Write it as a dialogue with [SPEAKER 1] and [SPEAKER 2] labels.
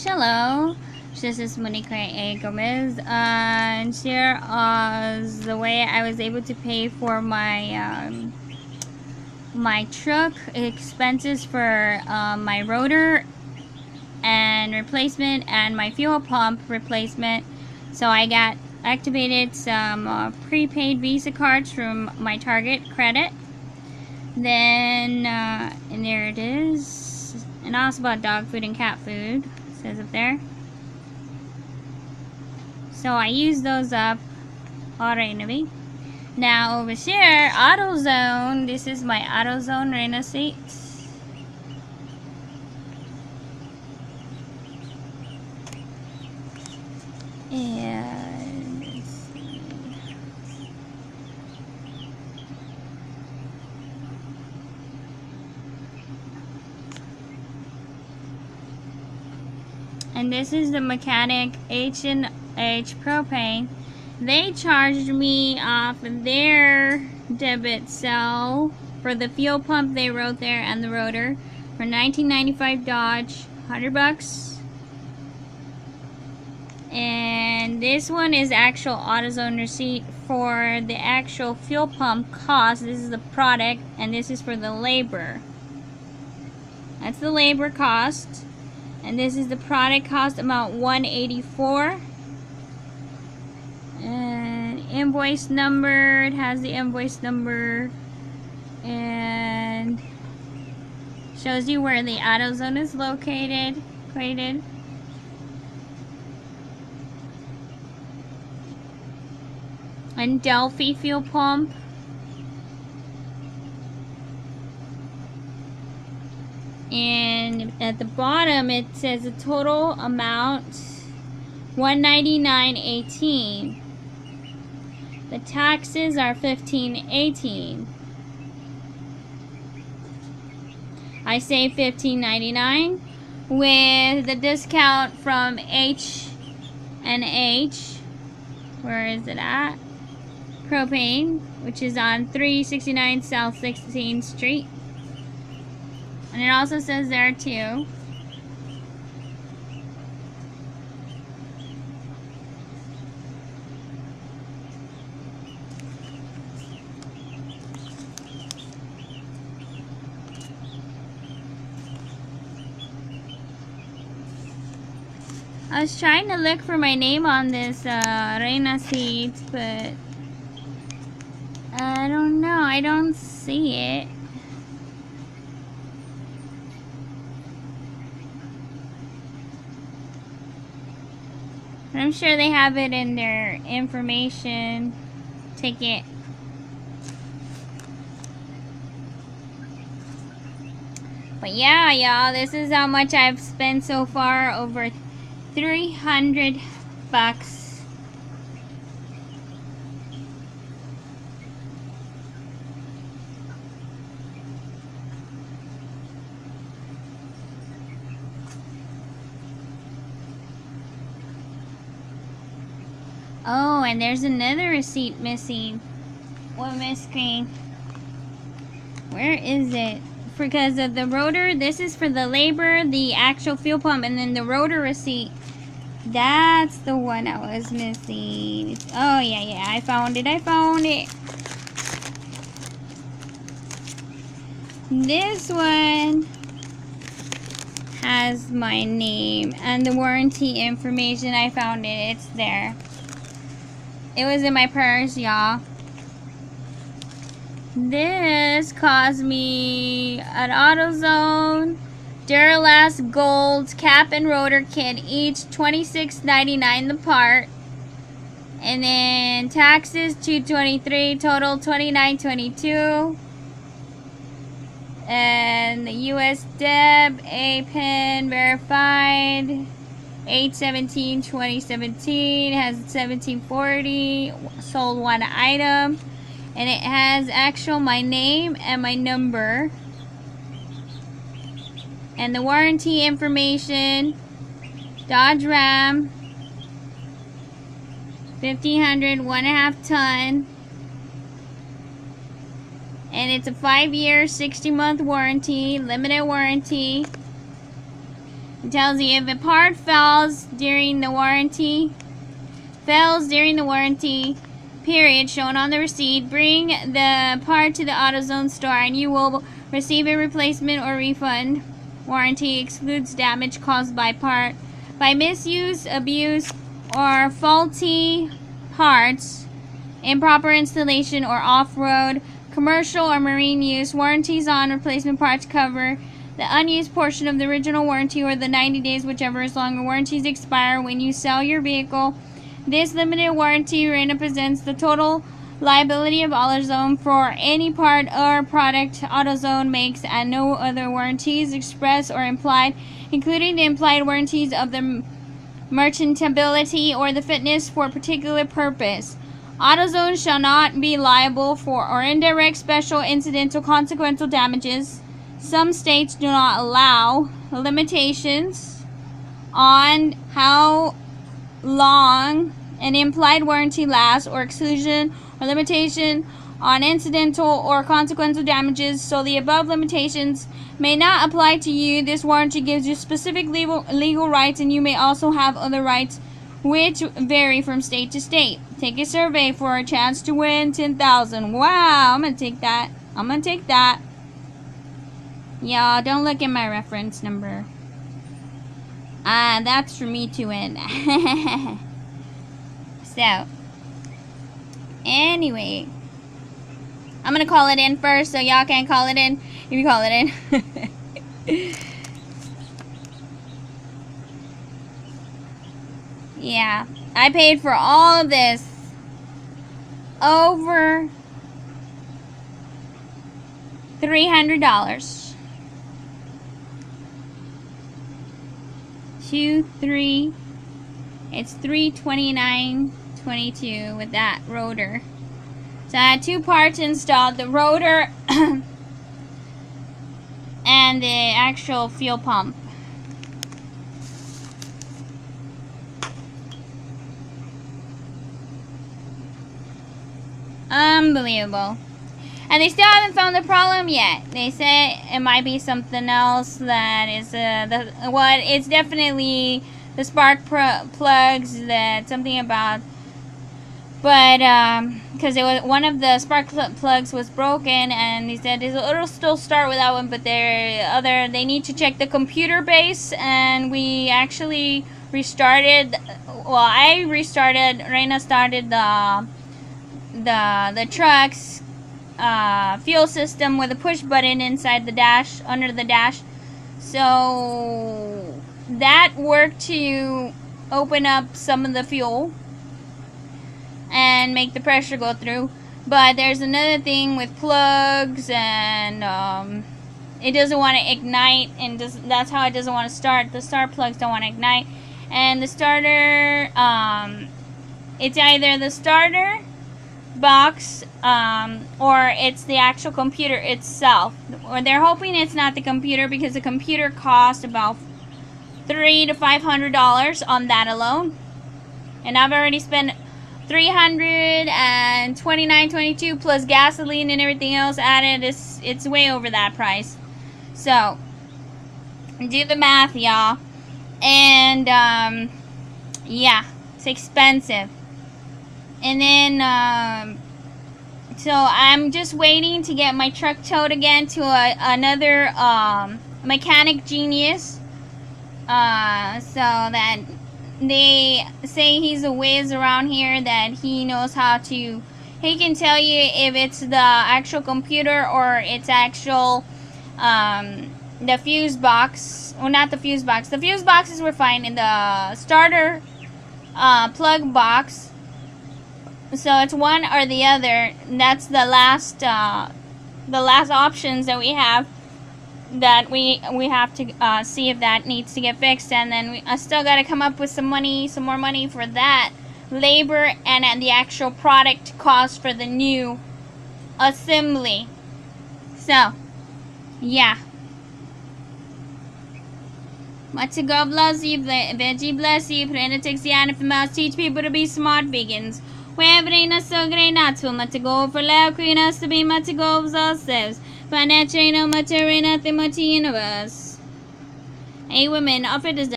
[SPEAKER 1] Hello, this is Monica A. Gomez, and here is the way I was able to pay for my truck expenses for my rotor and replacement and my fuel pump replacement. So I got activated some prepaid Visa cards from my Target credit. Then and there it is, and also bought dog food and cat food. Says up there. So I use those up already. Now over here, AutoZone. This is my AutoZone Rena seat. And let's see. And this is the mechanic H&H Propane. They charged me off their debit cell for the fuel pump they wrote there and the rotor for $19.95 Dodge, $100. And this one is actual AutoZone receipt for the actual fuel pump cost. This is the product, and this is for the labor. That's the labor cost. And this is the product cost amount $184. And invoice number, it has the invoice number and shows you where the AutoZone is located. And Delphi fuel pump. And at the bottom it says the total amount $199.18. The taxes are $15.18. I say $15.99 with the discount from H&H. Where is it at? Propane, which is on 369 South 16th Street. And it also says there too. I was trying to look for my name on this Rena seat, but I don't know. I don't see it. I'm sure they have it in their information ticket. But yeah, y'all, this is how much I've spent so far. Over $300. Oh, and there's another receipt missing. What missing? Where is it? Because of the rotor, this is for the labor, the actual fuel pump, and then the rotor receipt. That's the one I was missing. Oh, yeah, I found it. This one has my name and the warranty information. I found it. It's there. It was in my purse, y'all. This cost me at AutoZone Duralast Gold cap and rotor kit, each $26.99 the part. And then taxes $223, total $29.22. And the US Deb A PIN verified 8/17/2017, has 1740, sold one item, and it has actual my name and my number and the warranty information. Dodge Ram 1500 1.5 ton, and it's a 5-year 60-month warranty, limited warranty. It tells you if a part fails during the warranty period shown on the receipt, bring the part to the AutoZone store and you will receive a replacement or refund. Warranty excludes damage caused by misuse, abuse, or faulty parts, improper installation, or off-road, commercial, or marine use. Warranties on replacement parts cover the unused portion of the original warranty or the 90 days, whichever is longer. Warranties expire when you sell your vehicle. This limited warranty represents the total liability of AutoZone for any part or product AutoZone makes, and no other warranties, express or implied, including the implied warranties of the merchantability or the fitness for a particular purpose. AutoZone shall not be liable for or indirect special incidental consequential damages. Some states do not allow limitations on how long an implied warranty lasts, or exclusion or limitation on incidental or consequential damages, so the above limitations may not apply to you. This warranty gives you specific legal rights, and you may also have other rights which vary from state to state. Take a survey for a chance to win $10,000. Wow, I'm gonna take that. Y'all, don't look at my reference number. That's for me to win. So, anyway, I'm gonna call it in first, so y'all can call it in if you call it in. Yeah, I paid for all of this over $300. 2, 3. It's $329.22 with that rotor. So I had 2 parts installed: the rotor and the actual fuel pump. Unbelievable. And they still haven't found the problem yet. They say it might be something else that is it's definitely the spark plugs, that something about, but because it was one of the spark plugs was broken, and he said it'll still start with that one, but they need to check the computer base, and we actually restarted. Well, I restarted. Reina started the truck's fuel system with a push button inside the dash, under the dash. So that worked to open up some of the fuel and make the pressure go through. But there's another thing with plugs, and it doesn't want to ignite, and that's how it doesn't want to start. The start plugs don't want to ignite, and the starter, it's either the starter box or it's the actual computer itself. Or they're hoping it's not the computer, because the computer costs about $300 to $500 on that alone, and I've already spent $329.22 plus gasoline and everything else added. It's way over that price. So do the math, y'all. And yeah, it's expensive. And then so I'm just waiting to get my truck towed again to another mechanic genius, so that they say he's a whiz around here, that he knows how to, he can tell you if it's the actual computer or it's actual the fuse box. Well, not the fuse box. The fuse boxes were fine in the starter plug box. So it's one or the other. That's the last options that we have, that we have to see if that needs to get fixed. And then I still got to come up with some more money for that labor and the actual product cost for the new assembly. So yeah, Mata God bless you, Veggie bless you, Prana takes the for mouse, teach people to be smart vegans. Wherever ain't so great not to Mata go for loud queen us to be Mata goes ourselves. Financial no matter nothing much universe. Hey women, outfit is done.